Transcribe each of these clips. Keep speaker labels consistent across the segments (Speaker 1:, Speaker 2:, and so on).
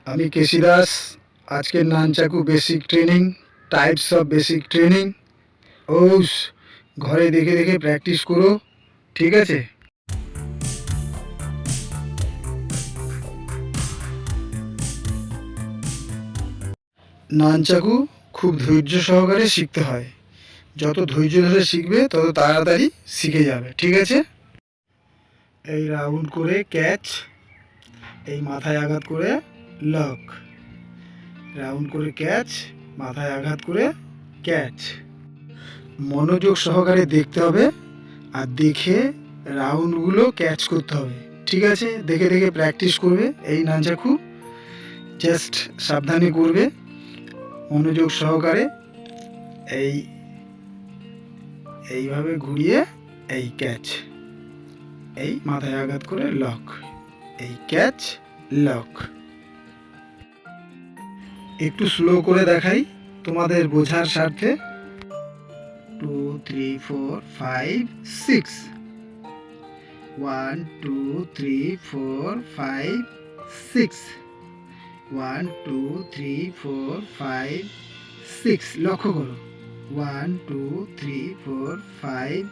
Speaker 1: আমি কেসি দাস। আজকের nunchaku basic training, types of basic training. ওস ঘরে দেখে দেখে প্র্যাকটিস করো, ঠিক আছে? নানচাকু খুব ধৈর্য সহকারে শিখতে হয়। যত ধৈর্য ধরে শিখবে তত তাড়াতাড়ি শিখে যাবে, ঠিক আছে? এই রাউন্ড করে ক্যাচ, এই মাথায় আঘাত করে লক, রাউন্ড করে ক্যাচ, মাথায় আঘাত করে ক্যাচ। মনোযোগ সহকারে দেখতে হবে আর দেখে রাউন্ডগুলো ক্যাচ করতে হবে, ঠিক আছে? দেখে দেখে প্র্যাকটিস করবে। এই নানচাকু জাস্ট সাবধানে করবে, মনোযোগ সহকারে। এইভাবে ঘুরিয়ে এই ক্যাচ, এই মাথায় আঘাত করে লক, এই ক্যাচ লক। একটু স্লো করে দেখাই তোমাদের বোঝার স্বার্থে। 2 3 4 5 6, 1 2 3 4 5 6, 1 2 3 4 5 6। লক্ষ্য করো, 1 2 3 4 5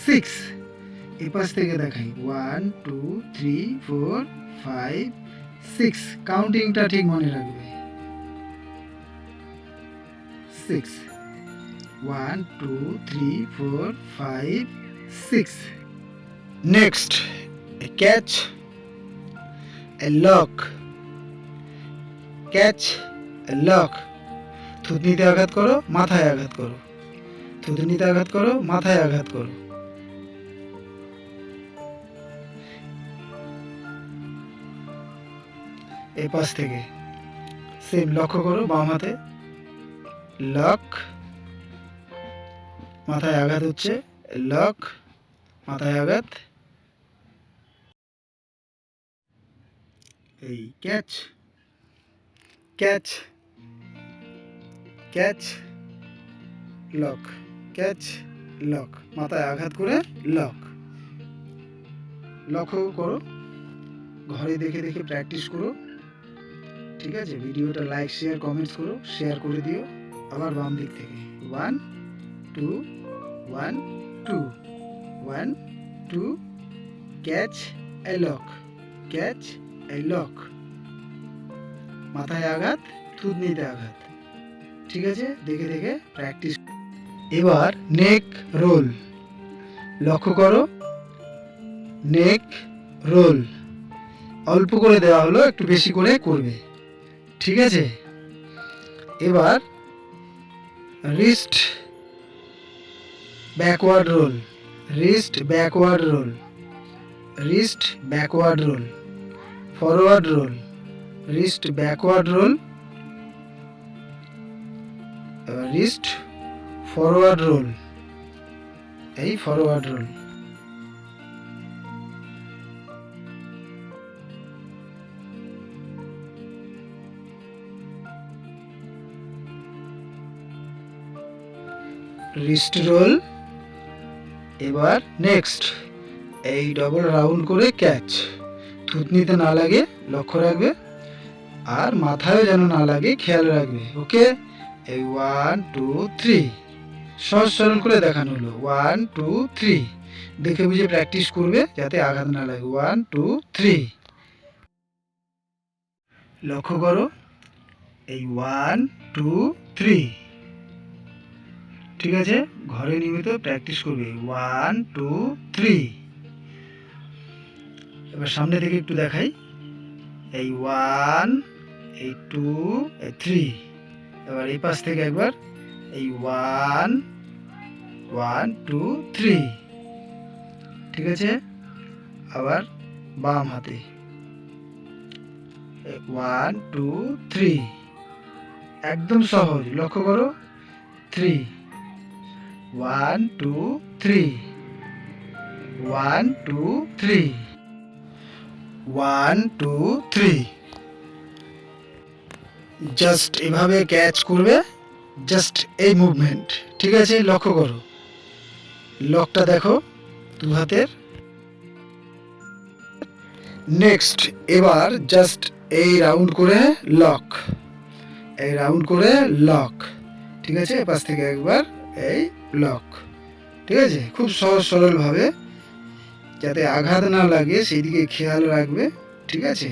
Speaker 1: 6। এপাশ থেকে দেখাই, 1 2 3 4 5 6। কাউন্টিংটা ঠিক মনে রাখবে, 6, 1 2 3 4 5 6। Next, a catch, a lock, catch, lock. থুতনিতে আঘাত করো, মাথায় আঘাত করো, থুতনিতে আঘাত করো, মাথায় আঘাত করো। এই পাশ থেকে সেম লক্ষ্য করো, বাম হাতে লক, মাথায় আঘাত হচ্ছে, লক, মাথায় আঘাত, এই catch, catch, catch lock, catch lock, মাথায় আঘাত করে লক। লক্ষ্য করো, ঘরে দেখে দেখে প্র্যাকটিস করো, ঠিক আছে? ভিডিওটা লাইক শেয়ার কমেন্টস করো, শেয়ার করে দিও। আবার বাম দিক থেকে 1 2 1 2 1 2, catch a lock, catch a lock, মাথায় আঘাত, থুতনিতে আঘাত, ঠিক আছে? দেখে দেখে প্র্যাকটিস। এবার নেক রোল, লক্ষ্য করো, নেক রোল। অল্প করে দেওয়া হলো, একটু বেশি করে করবে, ঠিক আছে? এবার wrist backward roll, wrist backward roll, wrist backward roll, forward roll, wrist backward roll, wrist forward roll, এই ফরওয়ার্ড রোল। Wrist roll. এবার নেক্সট, এই ডবল রাউন্ড করে ক্যাচ, থুতনিতে না লাগে লক্ষ্য রাখবে, আর মাথায়ও যেন না লাগে খেয়াল রাখবে, ওকে? এই 1 2 3 সহজ সরল করে দেখানো হলো, 1 2 3। দেখে বুঝে প্র্যাকটিস করবে যাতে আঘাত না লাগে। 1 2 3, লক্ষ্য করো, এই 1 2 3, ঠিক আছে? ঘরে নিয়মিত প্র্যাকটিস করবে, 1 2 3। এবার সামনে থেকে একটু দেখাই, এই 1, এই 2, এই 3। এবার এই পাশ থেকে একবার, এই 1 1 2 3, ঠিক আছে? আবার বাম হাতে 1 2 3, একদম সহজ। লক্ষ্য করো, 3, 1 2 3, 1 2 3, 1 2 3। জাস্ট এভাবে ক্যাচ করবে, জাস্ট এই মুভমেন্ট, ঠিক আছে? লক্ষ্য করো, লকটা দেখো দু হাতের। নেক্সট, এবার জাস্ট এই রাউন্ড করে লক, এই রাউন্ড করে লক। ঠিক আছে, এপাশ থেকে একবার এই লক। ঠিক আছে, খুব সহজ সরলভাবে, যাতে আঘাত না লাগে সেই দিকে খেয়াল রাখবে। ঠিক আছে,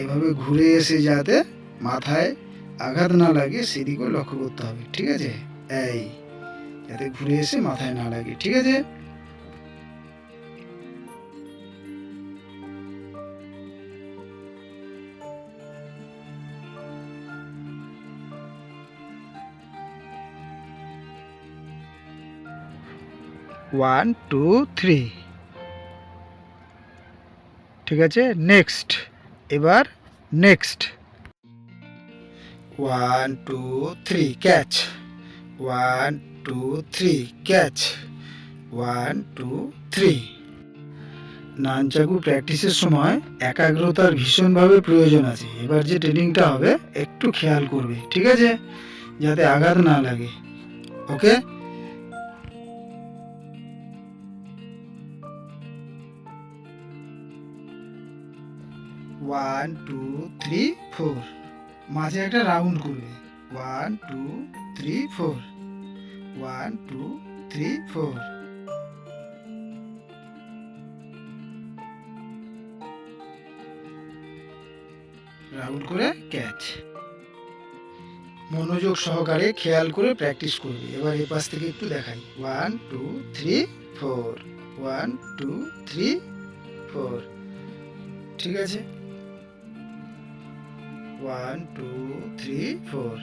Speaker 1: এভাবে ঘুরে এসে যাতে মাথায় আঘাত না লাগে সেদিকেও লক্ষ্য করতে হবে। ঠিক আছে, এই যাতে ঘুরে এসে মাথায় না লাগে। ঠিক আছে, ওয়ান টু থ্রি। ঠিক আছে, নেক্সট, এবার next. One two three catch, one two three catch, one two three. Nunchaku প্র্যাকটিসের সময় একাগ্রতার ভীষণভাবে প্রয়োজন আছে। এবার যে ট্রেনিংটা হবে একটু খেয়াল করবে। ঠিক আছে, যাতে আঘাত না লাগে। Okay, one two three four, মাঝে একটা রাউন্ড করবে। One two three four, one two three four. Round করে ক্যাচ। মনোযোগ সহকারে খেয়াল করে প্র্যাকটিস করবে। এবার এই পাশ থেকে একটু দেখাই। One two three four, one two three four. ঠিক আছে, one two three four,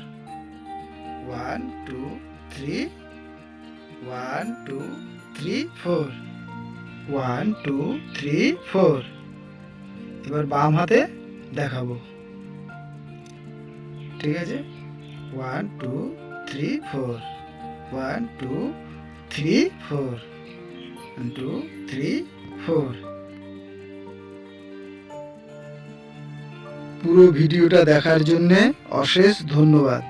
Speaker 1: one two three, one two three four, one two three four. এবার বাম হাতে দেখাবো। ঠিক আছে, one two three four, one two three four, one two three four. পুরো ভিডিওটা দেখার জন্যে অশেষ ধন্যবাদ।